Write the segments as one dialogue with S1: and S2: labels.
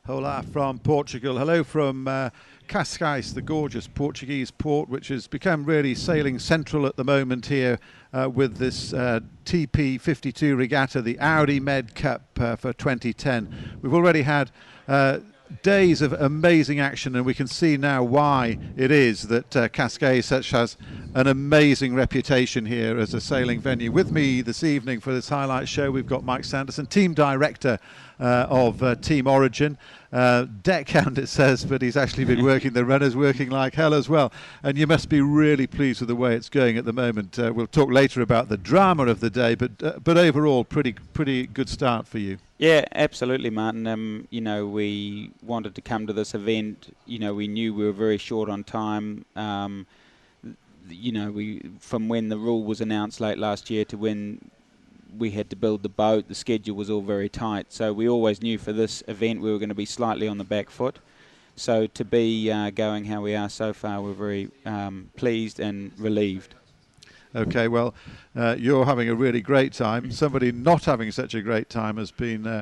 S1: Hola from Portugal. Hello from Cascais, the gorgeous Portuguese port, which has become really sailing central at the moment here with this TP52 regatta, the Audi MedCup for 2010. We've already had days of amazing action, and we can see now why it is that Cascais has an amazing reputation here as a sailing venue. With me this evening for this highlight show, we've got Mike Sanderson, team director of Team Origin. Deckhand it says, but he's actually been working the runners, working like hell as well. And you must be really pleased with the way it's going at the moment. We'll talk later about the drama of the day, but overall, pretty good start for you.
S2: Yeah, absolutely, Martin. You know, we wanted to come to this event. You know, we knew we were very short on time. You know, from when the rule was announced late last year to when we had to build the boat, the schedule was all very tight. So we always knew for this event we were going to be slightly on the back foot. So to be going how we are so far, we're very pleased and relieved.
S1: Okay, well, you're having a really great time. Somebody not having such a great time has been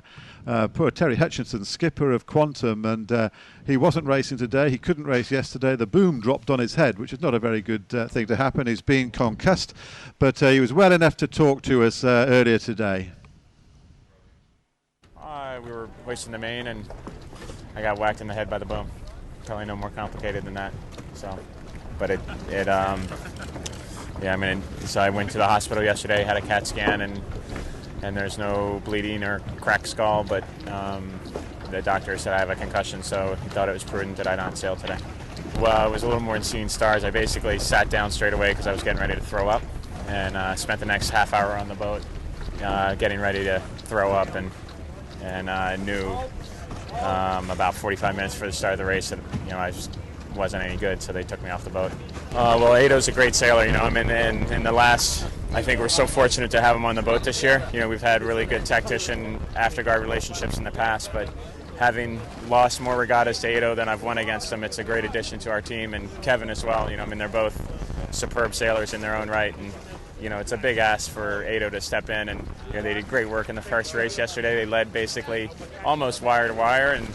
S1: poor Terry Hutchinson, skipper of Quantum, and he wasn't racing today. He couldn't race yesterday. The boom dropped on his head, which is not a very good thing to happen. He's been concussed, but he was well enough to talk to us earlier today.
S3: We were hoisting the main, and I got whacked in the head by the boom. Probably no more complicated than that. So, but yeah, I mean, so I went to the hospital yesterday, had a CAT scan, and there's no bleeding or cracked skull, but the doctor said I have a concussion, so he thought it was prudent that I not sail today. Well, it was a little more than seeing stars. I basically sat down straight away because I was getting ready to throw up, and spent the next half hour on the boat getting ready to throw up, and I knew about 45 minutes before the start of the race that, you know, I just wasn't any good, so they took me off the boat. Well, Ado's a great sailor, you know. I mean, in the last, I think we're so fortunate to have him on the boat this year. You know, we've had really good tactician afterguard relationships in the past, but having lost more regattas to Ado than I've won against him, it's a great addition to our team, and Kevin as well. You know, I mean, they're both superb sailors in their own right, and you know, it's a big ask for Ado to step in, and you know, they did great work in the first race yesterday. They led basically almost wire to wire, and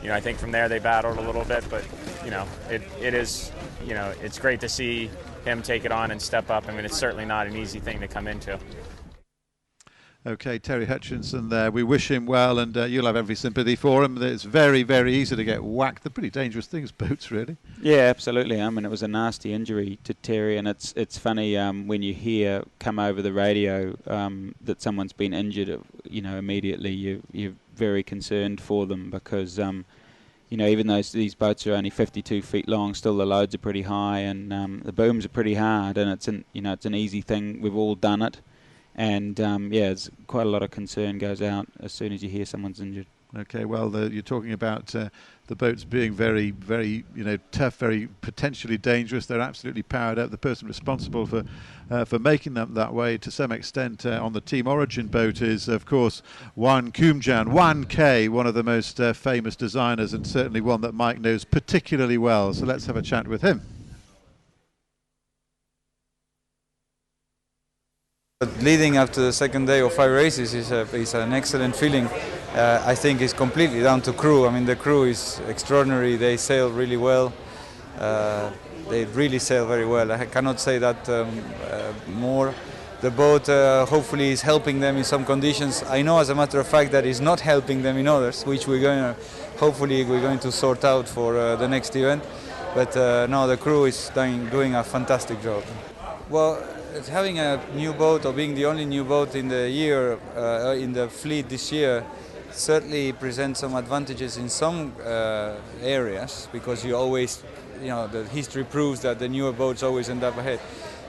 S3: you know, I think from there they battled a little bit, but you know, it is, you know, it's great to see him take it on and step up. I mean, it's certainly not an easy thing to come into.
S1: Okay, Terry Hutchinson there. We wish him well, and you'll have every sympathy for him. It's very, very easy to get whacked. They're pretty dangerous things, boats, really.
S2: Yeah, absolutely. I mean, it was a nasty injury to Terry, and it's funny when you hear come over the radio that someone's been injured. You know, immediately you're very concerned for them because you know, even though these boats are only 52 feet long, still the loads are pretty high, and the booms are pretty hard, and it's an easy thing. We've all done it. And yeah, it's quite a lot of concern goes out as soon as you hear someone's injured.
S1: Okay, well, you're talking about the boats being very, very, you know, tough, very potentially dangerous. They're absolutely powered up. The person responsible for making them that way, to some extent, on the Team Origin boat is, of course, Juan Kumjan, 1K, one of the most famous designers, and certainly one that Mike knows particularly well. So let's have a chat with him.
S4: Leading up to the second day of 5 races is an excellent feeling. I think it's completely down to crew. I mean, the crew is extraordinary. They sail really well. They really sail very well. I cannot say that more. The boat hopefully is helping them in some conditions. I know, as a matter of fact, that it's not helping them in others, which hopefully we're going to sort out for the next event. But no, the crew is doing a fantastic job. Well, having a new boat, or being the only new boat in the year in the fleet this year, certainly presents some advantages in some areas, because you always, you know, the history proves that the newer boats always end up ahead.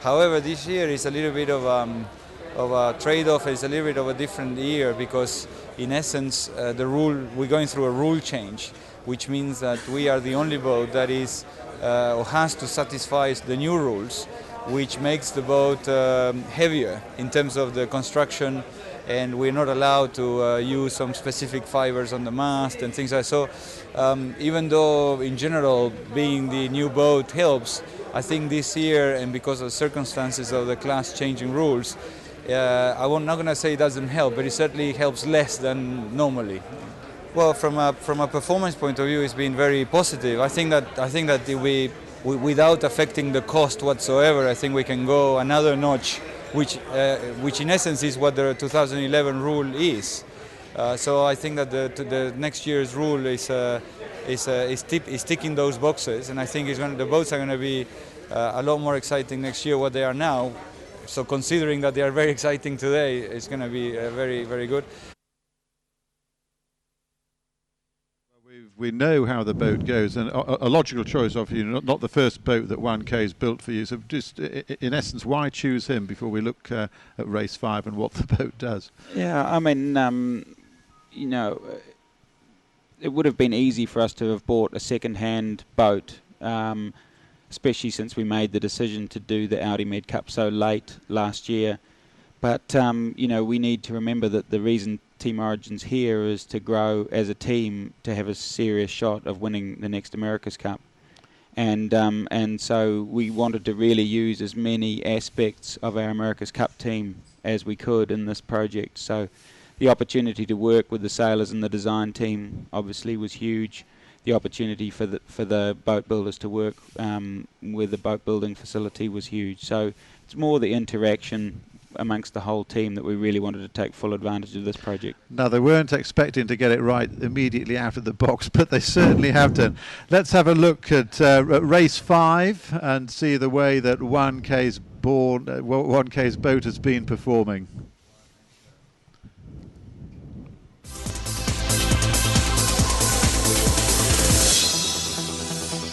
S4: However, this year is a little bit of a trade-off. It's a little bit of a different year because, in essence, we're going through a rule change, which means that we are the only boat that is or has to satisfy the new rules, which makes the boat heavier in terms of the construction, and we're not allowed to use some specific fibers on the mast and things like that. So even though in general being the new boat helps, I think this year, and because of the circumstances of the class changing rules, I'm not going to say it doesn't help, but it certainly helps less than normally. Well, from a performance point of view, it's been very positive. I think that we without affecting the cost whatsoever, I think we can go another notch, which in essence is what the 2011 rule is. So I think that the next year's rule is ticking those boxes, and I think the boats are going to be a lot more exciting next year what they are now. So considering that they are very exciting today, it's going to be very, very good.
S1: We know how the boat goes, and a logical choice of you, not the first boat that 1K has built for you. So just in essence, why choose him before we look at race 5 and what the boat does?
S2: Yeah, I mean, you know, it would have been easy for us to have bought a second-hand boat, especially since we made the decision to do the Audi MedCup so late last year. But, you know, we need to remember that the reason Team Origin's here is to grow as a team to have a serious shot of winning the next America's Cup. And so we wanted to really use as many aspects of our America's Cup team as we could in this project. So the opportunity to work with the sailors and the design team obviously was huge. The opportunity for the boat builders to work with the boat building facility was huge. So it's more the interaction amongst the whole team that we really wanted to take full advantage of this project.
S1: Now, they weren't expecting to get it right immediately out of the box, but they certainly have done. Let's have a look at race 5 and see the way that 1K's boat has been performing.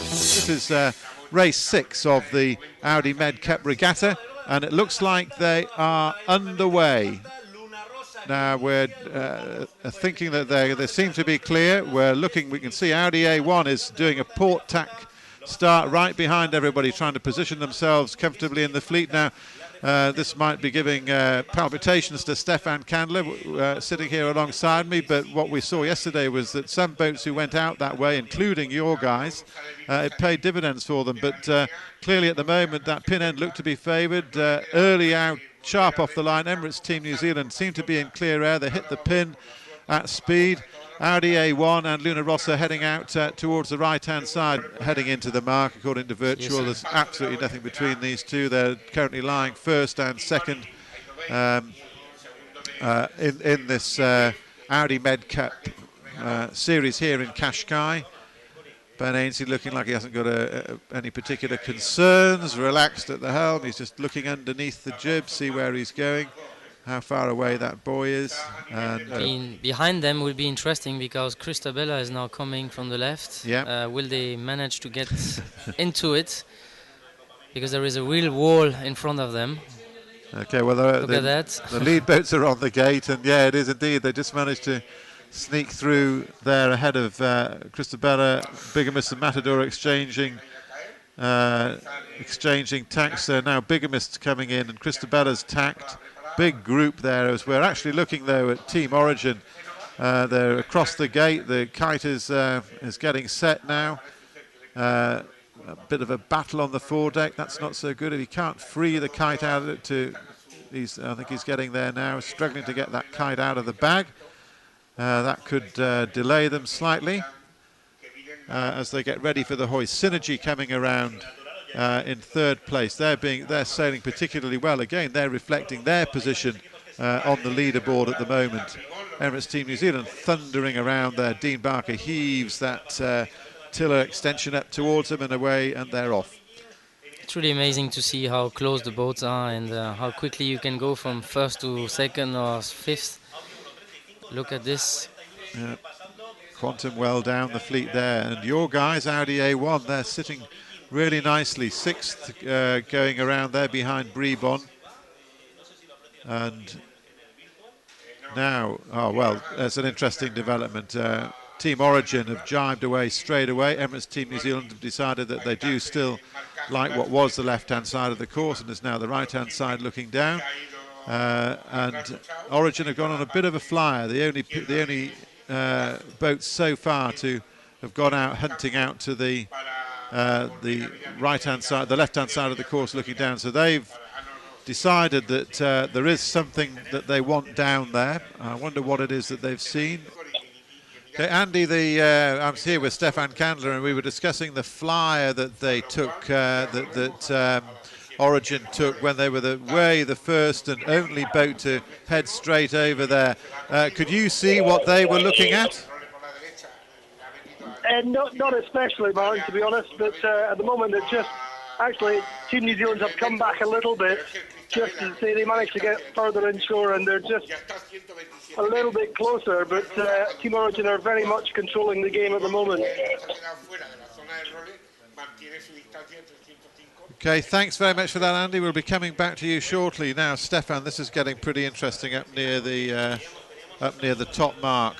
S1: This is race 6 of the Audi MedCup regatta, and it looks like they are underway. Now we're thinking that they seem to be clear. We can see Audi A1 is doing a port tack start right behind everybody, trying to position themselves comfortably in the fleet. Now this might be giving palpitations to Stefan Candler sitting here alongside me, but what we saw yesterday was that some boats who went out that way, including your guys, it paid dividends for them. But clearly at the moment that pin end looked to be favoured. Early out, sharp off the line, Emirates Team New Zealand seemed to be in clear air. They hit the pin at speed. Audi A1 and Luna Rossa heading out towards the right-hand side, heading into the mark according to Virtual. There's absolutely nothing between these two. They're currently lying first and second in this Audi MedCup series here in Cascais. Ben Ainsley looking like he hasn't got any particular concerns, relaxed at the helm. He's just looking underneath the jib, see where he's going, how far away that buoy is. And
S5: behind them will be interesting because Christabella is now coming from the left.
S1: Yeah.
S5: Will they manage to get into it? Because there is a real wall in front of them.
S1: Okay, well,
S5: Look at that.
S1: The lead boats are on the gate, and yeah, it is indeed. They just managed to sneak through there ahead of Christabella, Bigamist and Matador exchanging tacks. So now Bigamist's coming in and Christabella's tacked. Big group there. As we're actually looking though at Team Origin. They're across the gate. The kite is getting set now. A bit of a battle on the foredeck. That's not so good. If he can't free the kite out of it, I think he's getting there now. Struggling to get that kite out of the bag. That could delay them slightly as they get ready for the hoist. Synergy coming around in third place. They're sailing particularly well. Again, they're reflecting their position on the leaderboard at the moment. Emirates Team New Zealand thundering around there. Dean Barker heaves that tiller extension up towards them and away, and they're off.
S5: It's really amazing to see how close the boats are and how quickly you can go from first to second or fifth. Look at this.
S1: Yeah. Quantum well down the fleet there. And your guys, Audi A1, they're sitting really nicely. Sixth going around there behind Brebon. And now, there's an interesting development. Team Origin have jibed away straight away. Emirates Team New Zealand have decided that they do still like what was the left-hand side of the course and is now the right-hand side looking down. And Origin have gone on a bit of a flyer. The only boats so far to have gone out hunting out to the right-hand side, the left-hand side of the course, looking down. So they've decided that there is something that they want down there. I wonder what it is that they've seen. Okay, Andy, I'm here with Stefan Candler, and we were discussing the flyer that they took, that Origin took when they were the first and only boat to head straight over there. Could you see what they were looking at?
S6: Not especially, Martin, to be honest, but at the moment it's just, actually, Team New Zealand have come back a little bit, just to say they managed to get further inshore, and they're just a little bit closer, but Team Origin are very much controlling the game at the moment.
S1: Okay, thanks very much for that, Andy. We'll be coming back to you shortly. Now, Stefan, this is getting pretty interesting up near the top mark.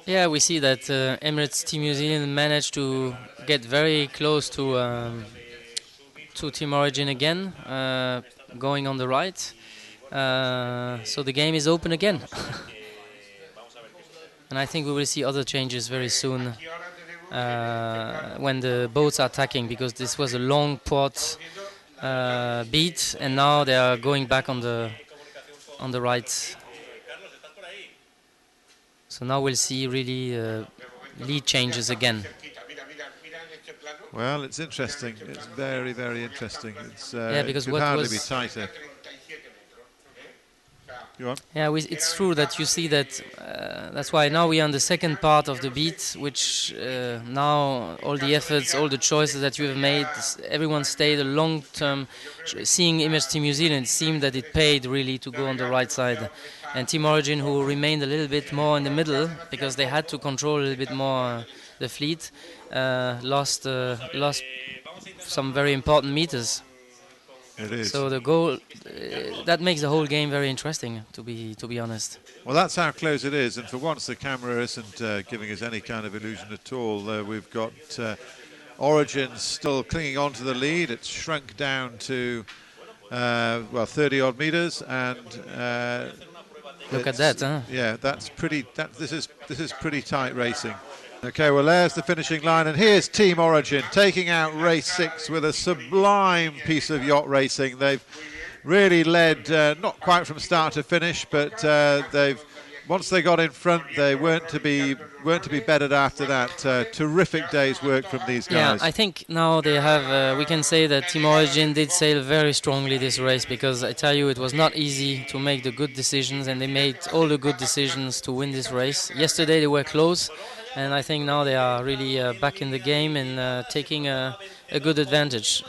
S5: Yeah, we see that Emirates Team New Zealand managed to get very close to Team Origin again, going on the right. So the game is open again. And I think we will see other changes very soon when the boats are tacking, because this was a long port beat, and now they are going back on the right. So now we'll see really lead changes again.
S1: Well, it's interesting. It's very, very interesting. It's
S5: because
S1: it could hardly be tighter. Go on.
S5: Yeah, it's true that you see that. That's why now we are on the second part of the beat, which now all the efforts, all the choices that you have made, everyone stayed a long term. Seeing Emirates Team New Zealand, it seemed that it paid really to go on the right side. And Team Origin, who remained a little bit more in the middle because they had to control a little bit more the fleet, lost some very important meters.
S1: It is.
S5: So the goal that makes the whole game very interesting, to be honest.
S1: Well, that's how close it is, and for once the camera isn't giving us any kind of illusion at all. We've got Origin still clinging on to the lead. It's shrunk down to 30 odd meters, and
S5: look at that, huh?
S1: Yeah, that's pretty. This is pretty tight racing. Okay, well, there's the finishing line, and here's Team Origin taking out race 6 with a sublime piece of yacht racing. They've really led, not quite from start to finish, but once they got in front, they weren't to be bettered after that. Terrific day's work from these guys.
S5: Yeah, I think now they have. We can say that Team Origin did sail very strongly this race, because I tell you, it was not easy to make the good decisions, and they made all the good decisions to win this race. Yesterday they were close, and I think now they are really back in the game and taking a good advantage.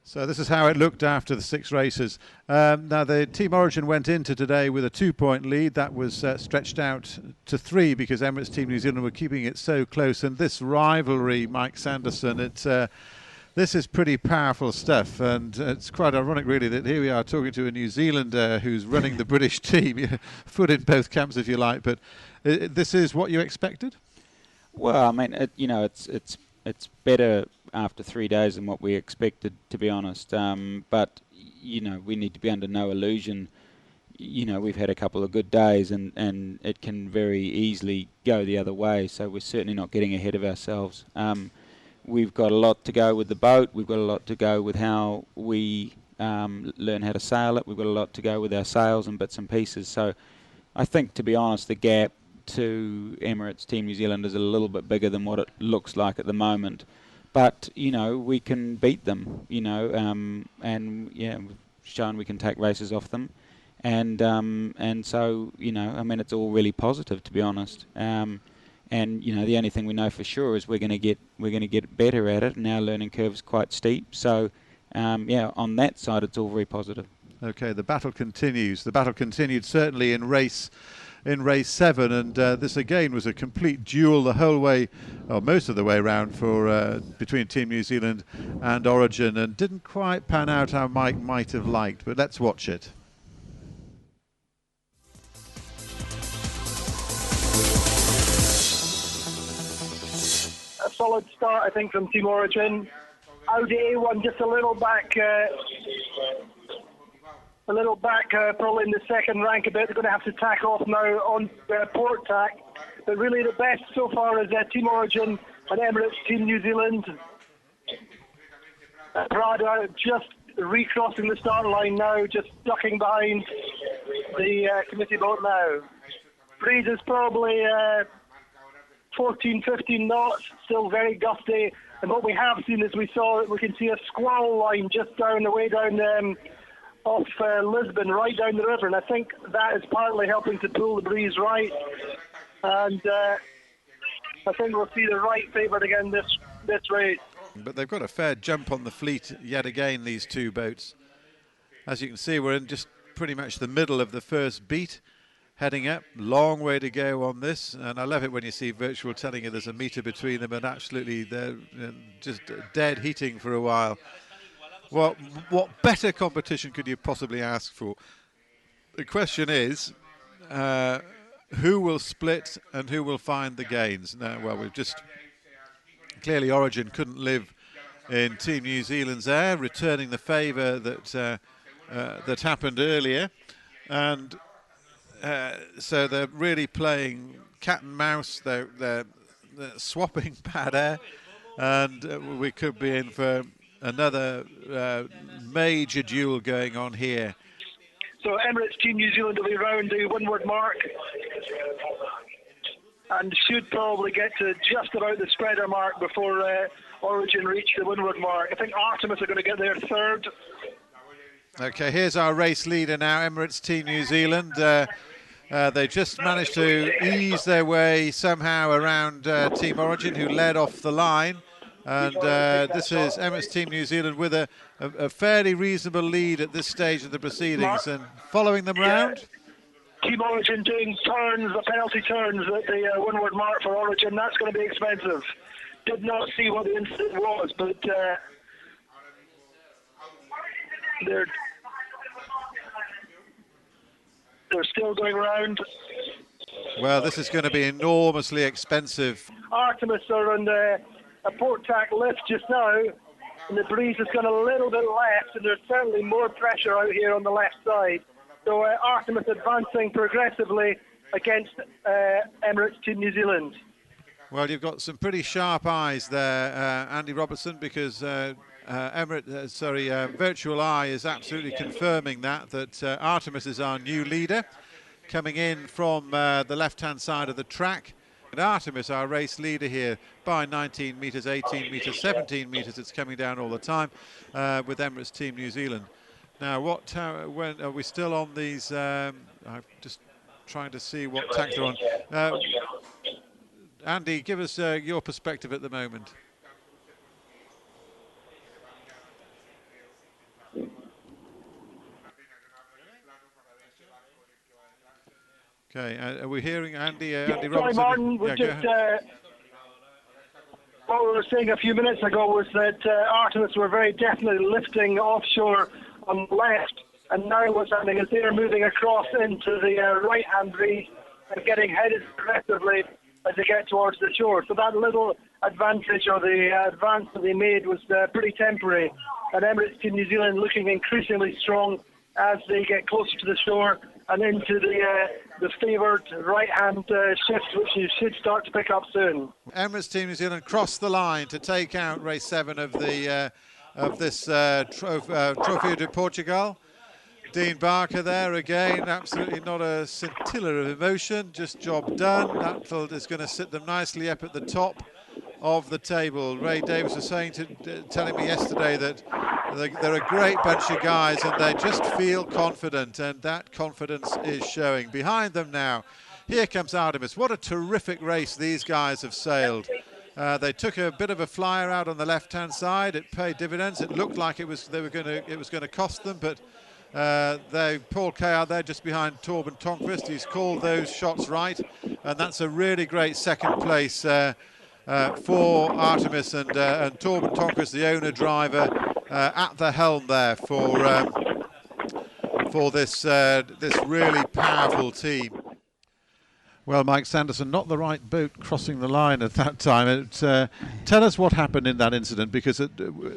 S1: So this is how it looked after the 6 races. Now the Team Origin went into today with a 2-point lead. That was stretched out to 3 because Emirates Team New Zealand were keeping it so close. And this rivalry, Mike Sanderson, this is pretty powerful stuff. And it's quite ironic, really, that here we are talking to a New Zealander who's running the British team. Foot in both camps, if you like. But this is what you expected?
S2: Well, I mean, it's better after 3 days than what we expected, to be honest. But we need to be under no illusion. We've had a couple of good days, and it can very easily go the other way. So we're certainly not getting ahead of ourselves. We've got a lot to go with the boat. We've got a lot to go with how we learn how to sail it. We've got a lot to go with our sails and bits and pieces. So I think, to be honest, the gap to Emirates Team New Zealand is a little bit bigger than what it looks like at the moment. But, we can beat them, and we've shown we can take races off them. And so, it's all really positive, to be honest. And, the only thing we know for sure is we're going to get better at it, and our learning curve is quite steep. So, on that side, it's all very positive.
S1: Okay, the battle continues. The battle continued certainly in race 7, and this again was a complete duel the whole way, or most of the way around, for between Team New Zealand and Origin, and didn't quite pan out how Mike might have liked, but let's watch it.
S6: A solid start, I think, from Team Origin. Audi A1 just a little back. Probably in the second rank a bit. They're going to have to tack off now on port tack. But really the best so far is Team Origin and Emirates Team New Zealand. Prada just recrossing the start line now, just ducking behind the committee boat now. breeze is probably 14, 15 knots, still very gusty. And what we have seen is we can see a squall line just down the way down off Lisbon, right down the river. And I think that is partly helping to pull the breeze right. And I think we'll see the right favoured again this race.
S1: But they've got a fair jump on the fleet yet again, these two boats. As you can see, we're in just pretty much the middle of the first beat, heading up. Long way to go on this, and I love it when you see virtual telling you there's a metre between them, and absolutely they're just dead heating for a while. Well, what better competition could you possibly ask for? The question is, who will split and who will find the gains? Now, well, we've just clearly Origin couldn't live in Team New Zealand's air, returning the favour that happened earlier, and so they're really playing cat and mouse. They're swapping bad air, and we could be in for another major duel going on here.
S6: So Emirates Team New Zealand will be round the windward mark and should probably get to just about the spreader mark before Origin reach the windward mark. I think Artemis are going to get there third.
S1: Okay, here's our race leader now, Emirates Team New Zealand. They just managed to ease their way somehow around Team Origin, who led off the line. And this is Emirates Team New Zealand with a fairly reasonable lead at this stage of the proceedings. And following them round.
S6: Team Origin doing turns, the penalty turns at the windward mark for Origin. That's going to be expensive. Did not see what the incident was, but they're still going round.
S1: Well, this is going to be enormously expensive.
S6: Artemis are on a port tack lift just now, and the breeze has gone a little bit left, and there's certainly more pressure out here on the left side. So Artemis advancing progressively against Emirates Team New Zealand. Well,
S1: you've got some pretty sharp eyes there, Andy Robertson, because Virtual Eye is absolutely confirming that Artemis is our new leader, coming in from the left-hand side of the track. And Artemis, our race leader here, by 19 metres, 18 metres, 17 metres. It's coming down all the time with Emirates Team New Zealand. Now, when are we still on these? I'm just trying to see what tack they're on. Andy, give us your perspective at the moment. Okay, are we hearing Andy? Andy Robertson?
S6: Sorry, Martin. What we were saying a few minutes ago was that Artemis were very definitely lifting offshore on the left, and now what's happening is they're moving across into the right-hand breeze and getting headed progressively as they get towards the shore. So that little advantage, or the advance that they made, was pretty temporary. And Emirates Team New Zealand looking increasingly strong as they get closer to the shore and into the favoured right-hand shift, which you should start to pick up soon.
S1: Emirates Team New Zealand crossed the line to take out race 7 of the this Trofeo de Portugal. Dean Barker there again, absolutely not a scintilla of emotion, just job done. That is going to sit them nicely up at the top of the table. Ray Davis was telling me yesterday that they're a great bunch of guys and they just feel confident, and that confidence is showing. Behind them now, here comes Artemis. What a terrific race these guys have sailed. They took a bit of a flyer out on the left-hand side. It paid dividends. It looked like it was going to cost them, but Paul Kayar there just behind Torben Tonquist. He's called those shots right, and that's a really great second place for Artemis and Torben Tonquist, the owner-driver, at the helm there for this really powerful team. Well, Mike Sanderson, not the right boat crossing the line at that time. Tell us what happened in that incident, because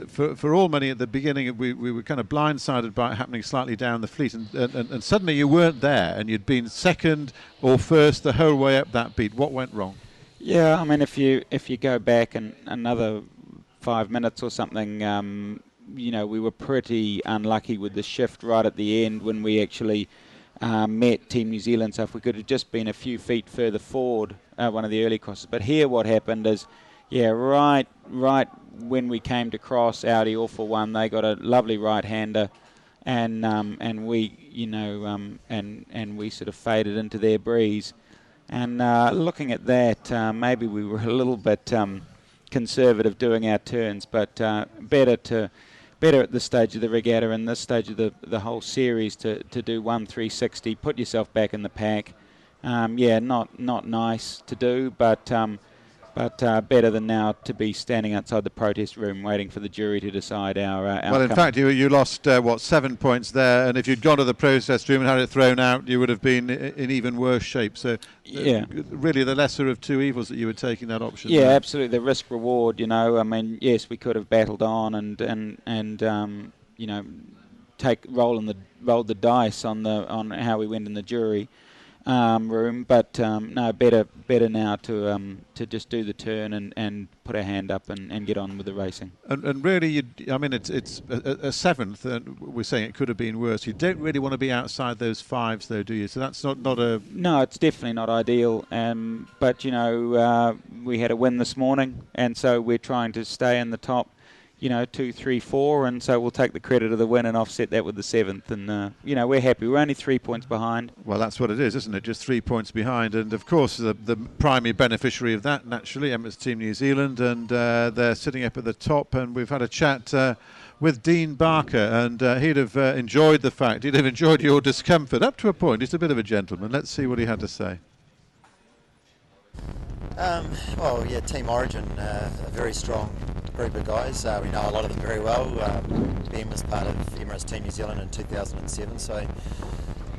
S1: for all many at the beginning, we were kind of blindsided by it happening slightly down the fleet, and suddenly you weren't there, and you'd been second or first the whole way up that beat. What went wrong?
S2: Yeah, I mean, if you go back and another 5 minutes or something, we were pretty unlucky with the shift right at the end when we actually met Team New Zealand. So if we could have just been a few feet further forward, one of the early crosses. But here what happened is, right when we came to cross, Audi all for one, they got a lovely right-hander, and we, and we sort of faded into their breeze. And looking at that, maybe we were a little bit conservative doing our turns, but better at this stage of the regatta and this stage of the whole series to do 1-360, put yourself back in the pack. Not nice to do, but better than now to be standing outside the protest room waiting for the jury to decide our outcome.
S1: Well, in fact, you lost, 7 points there, and if you'd gone to the protest room and had it thrown out, you would have been in even worse shape. So, really the lesser of two evils that you were taking that option.
S2: Yeah,
S1: there.
S2: absolutely. The risk-reward, I mean, yes, we could have battled on and rolled the dice on how we went in the jury room, but no, better now to just do the turn and put our hand up and get on with the racing.
S1: And really, it's a seventh, and we're saying it could have been worse. You don't really want to be outside those fives, though, do you? So that's not a...
S2: No, it's definitely not ideal. But we had a win this morning, and so we're trying to stay in the top. 2, 3, 4, and so we'll take the credit of the win and offset that with the seventh, and we're happy. We're only 3 points behind.
S1: Well, that's what it is, isn't it? Just 3 points behind, and of course the primary beneficiary of that, naturally, Emirates Team New Zealand, and they're sitting up at the top. And we've had a chat with Dean Barker, and he'd have enjoyed your discomfort up to a point. He's a bit of a gentleman. Let's see what he had to say.
S7: Team Origin, a very strong group of guys. We know a lot of them very well. Ben was part of Emirates Team New Zealand in 2007, so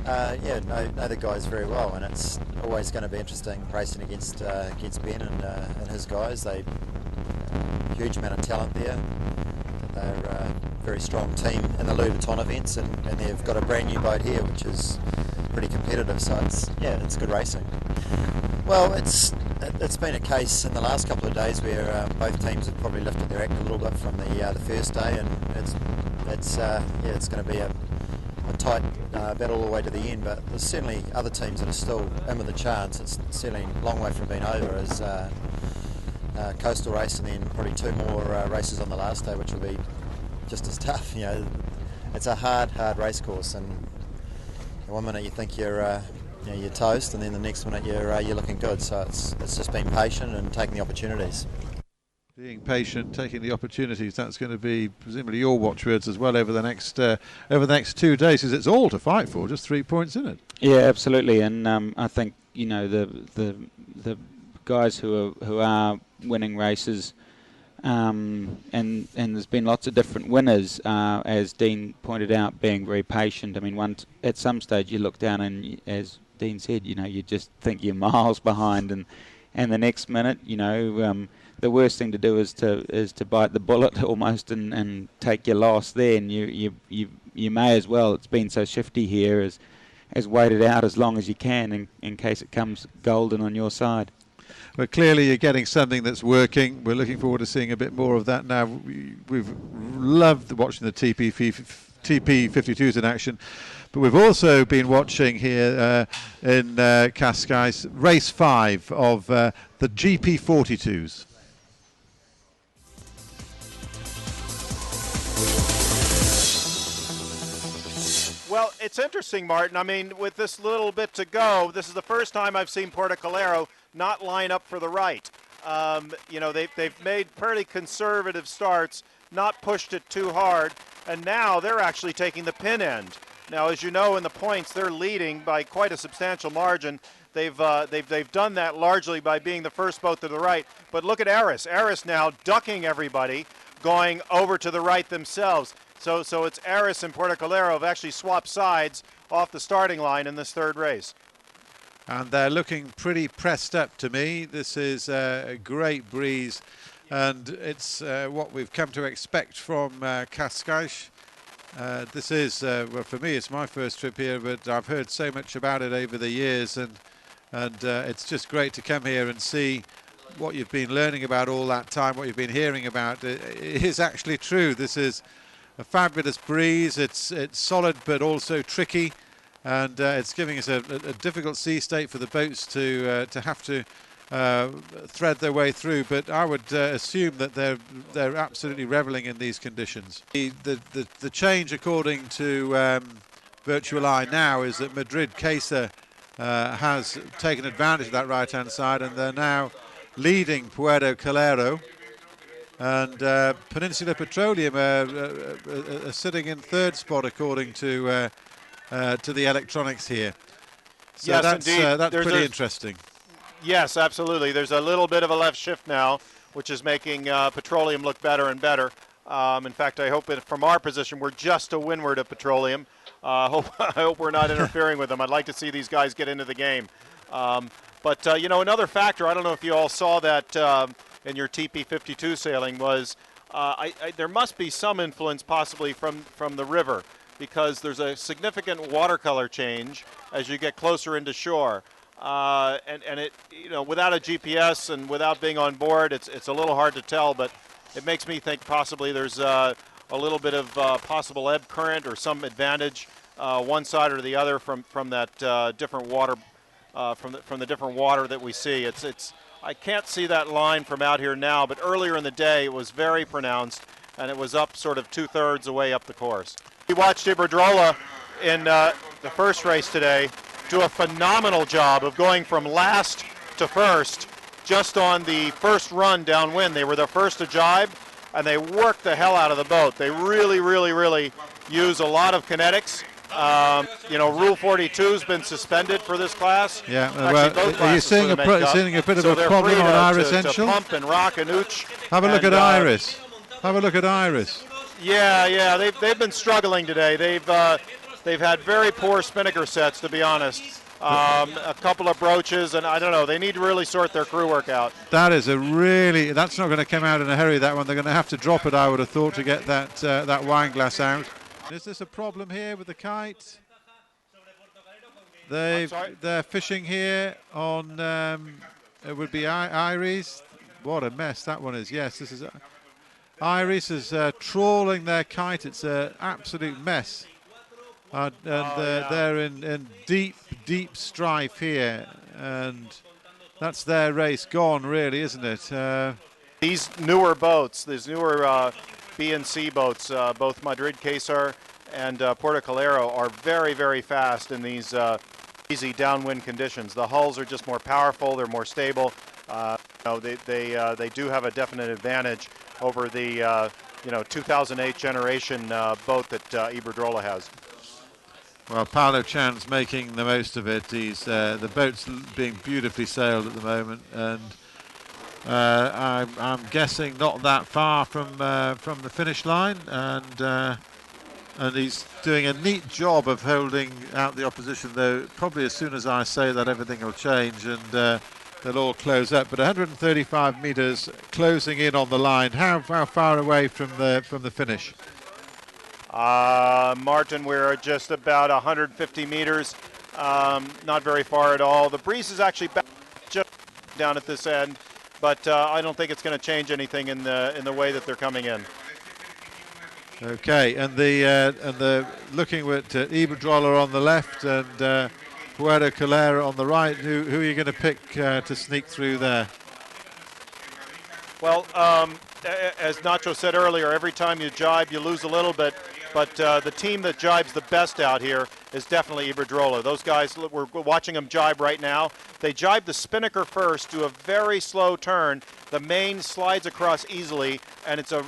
S7: know the guys very well, and it's always going to be interesting racing against Ben and his guys. They huge amount of talent there. They're a very strong team in the Louis Vuitton events, and they've got a brand new boat here, which is pretty competitive. So it's good racing. Well, it's been a case in the last couple of days where both teams have probably lifted their act a little bit from the first day, and it's going to be a tight battle all the way to the end. But there's certainly other teams that are still in with a chance. It's certainly a long way from being over. As coastal race, and then probably 2 more races on the last day, which will be just as tough. It's a hard race course, and one minute you think you're toast, and then the next minute you're looking good. So it's just being patient and taking the opportunities.
S1: Being patient, taking the opportunities. That's going to be presumably your watchwords as well over the next 2 days, because it's all to fight for. Just 3 points in it.
S2: Yeah, absolutely. And I think the guys who are winning races, and there's been lots of different winners, as Dean pointed out, being very patient. I mean, at some stage you look down and, as Dean said, you just think you're miles behind, and the next minute, the worst thing to do is to bite the bullet almost and take your loss there, and you may as well. It's been so shifty here as wait it out as long as you can in case it comes golden on your side.
S1: Well, clearly you're getting something that's working. We're looking forward to seeing a bit more of that now. We've loved watching the TP52s in action, but we've also been watching here in Cascais race 5 of the GP42s.
S8: Well, it's interesting, Martin. I mean, with this little bit to go, this is the first time I've seen Portugal not line up for the right. They've made pretty conservative starts, not pushed it too hard, and now they're actually taking the pin end. Now, as you know, in the points, they're leading by quite a substantial margin. They've done that largely by being the first boat to the right. But look at Aris. Aris now ducking everybody, going over to the right themselves. So it's Aris and Portugal have actually swapped sides off the starting line in this third race.
S1: And they're looking pretty pressed up to me. This is a great breeze, and it's what we've come to expect from Cascais. This is, well, for me, it's my first trip here, but I've heard so much about it over the years, and it's just great to come here and see what you've been learning about all that time, what you've been hearing about. It is actually true. This is a fabulous breeze. It's solid but also tricky, and it's giving us a difficult sea state for the boats to have to thread their way through. But I would assume that they're absolutely reveling in these conditions. The change, according to Virtual Eye now, is that Madrid-Casais has taken advantage of that right-hand side, and they're now leading Puerto Calero, and Peninsula Petroleum are sitting in third spot according to the electronics here. So
S8: yes,
S1: that's
S8: indeed.
S1: That's pretty interesting.
S8: Yes, absolutely. There's a little bit of a left shift now, which is making Petroleum look better and better. In fact, I hope that from our position, we're just to windward of Petroleum. I hope we're not interfering with them. I'd like to see these guys get into the game. But you know, another factor, I don't know if you all saw that in your TP52 sailing, was there must be some influence possibly from the river, because there's a significant watercolor change as you get closer into shore. And it, you know, without a GPS and without being on board, it's a little hard to tell, but it makes me think possibly there's a little bit of possible ebb current or some advantage one side or the other from that different water, from the different water that we see. I can't see that line from out here now, but earlier in the day it was very pronounced, and it was up sort of 2/3 away up the course. We watched Iberdrola in the first race today do a phenomenal job of going from last to first just on the first run downwind. They were the first to jibe, and they worked the hell out of the boat. They really use a lot of kinetics. You know, Rule 42 has been suspended for this class.
S1: Yeah,
S8: actually,
S1: well, are you seeing a bit of a problem on Iris Enschel?
S8: To pump and rock and ooch.
S1: Have a look at Iris. Have a look at Iris.
S8: Yeah, they've been struggling today. They've had very poor spinnaker sets, to be honest. A couple of broaches, and I don't know. They need to really sort their crew work out.
S1: That's not going to come out in a hurry, that one. They're going to have to drop it, I would have thought, to get that wine glass out. Is this a problem here with the kite? They're fishing here on, it would be Iris. What a mess that one is. Yes, this is, Iris is trawling their kite. It's an absolute mess. They're in deep strife here, and that's their race gone, really, isn't it?
S8: These newer boats, these newer B and C boats, both Madrid-Casais and Porto Calero, are very fast in these easy downwind conditions. The hulls are just more powerful, they're more stable. You know, they do have a definite advantage over the 2008 generation boat that Iberdrola has.
S1: Well, Paolo Chan's making the most of it. The boat's being beautifully sailed at the moment, and I'm guessing not that far from the finish line, and he's doing a neat job of holding out the opposition. Though probably as soon as I say that, everything will change and they'll all close up. But 135 meters closing in on the line. How far away from the finish?
S8: Martin, we're just about 150 meters, not very far at all. The breeze is actually back just down at this end, but I don't think it's going to change anything in the way that they're coming in.
S1: Okay, and the looking at Iberdrola on the left and Puerto Calero on the right. Who are you going to pick to sneak through there?
S8: Well, as Nacho said earlier, every time you jibe, you lose a little bit. But the team that jibes the best out here is definitely Iberdrola. Those guys, we're watching them jibe right now. They jibe the spinnaker first, do a very slow turn. The main slides across easily, and it's a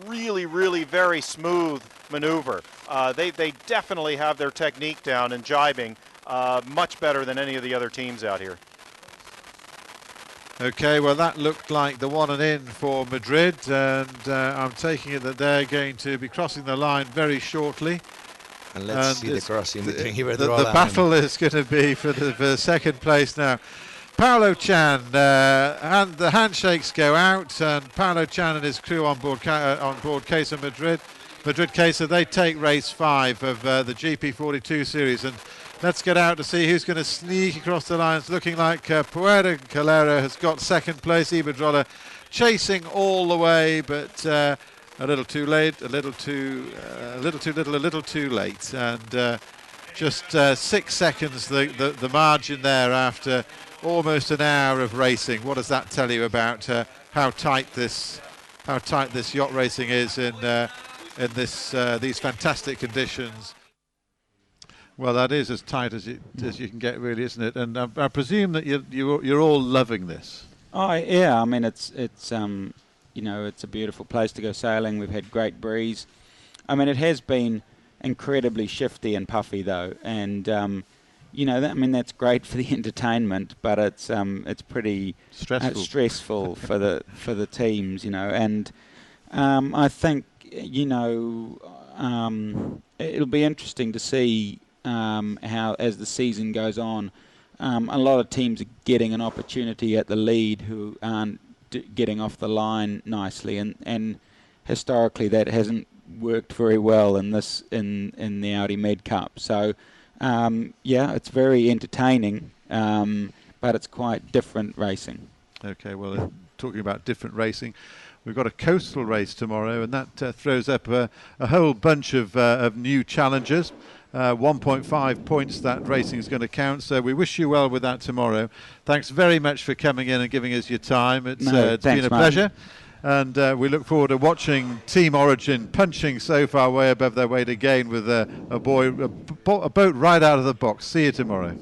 S8: really very smooth maneuver. They definitely have their technique down in jibing, much better than any of the other teams out here.
S1: Okay, well that looked like the one and in for Madrid, and I'm taking it that they're going to be crossing the line very shortly.
S9: And let's see the crossing between Iberdrola.
S1: The battle is going to be for the second place now. Paolo Chan, and the handshakes go out, and Paolo Chan and his crew on board Casais Madrid-Casais, they take race 5 of the GP42 series, and let's get out to see who's going to sneak across the lines. Looking like Puerto Calero has got second place. Iberdrola chasing all the way, but a little too late, a little too little, a little too late. And Just 6 seconds, the margin there after almost an hour of racing. What does that tell you about how tight this yacht racing is in these fantastic conditions? Well, that is as tight as you can get, really, isn't it? And I presume that you're all loving this.
S2: Oh yeah, I mean it's it's a beautiful place to go sailing. We've had great breeze. I mean, it has been incredibly shifty and puffy though, and that's great for the entertainment, but it's pretty stressful for the teams, and I think it'll be interesting to see how, as the season goes on, a lot of teams are getting an opportunity at the lead who aren't getting off the line nicely, and historically that hasn't worked very well in the Audi MedCup. So it's very entertaining, but it's quite different racing. Okay, well,
S1: talking about different racing, we've got a coastal race tomorrow, and that throws up a whole bunch of new challengers. 1.5 points that racing is going to count, so we wish you well with that tomorrow. Thanks very much for coming in and giving us your time. It's been a pleasure. And we look forward to watching Team Origin punching so far way above their weight again with a boat right out of the box. See you tomorrow.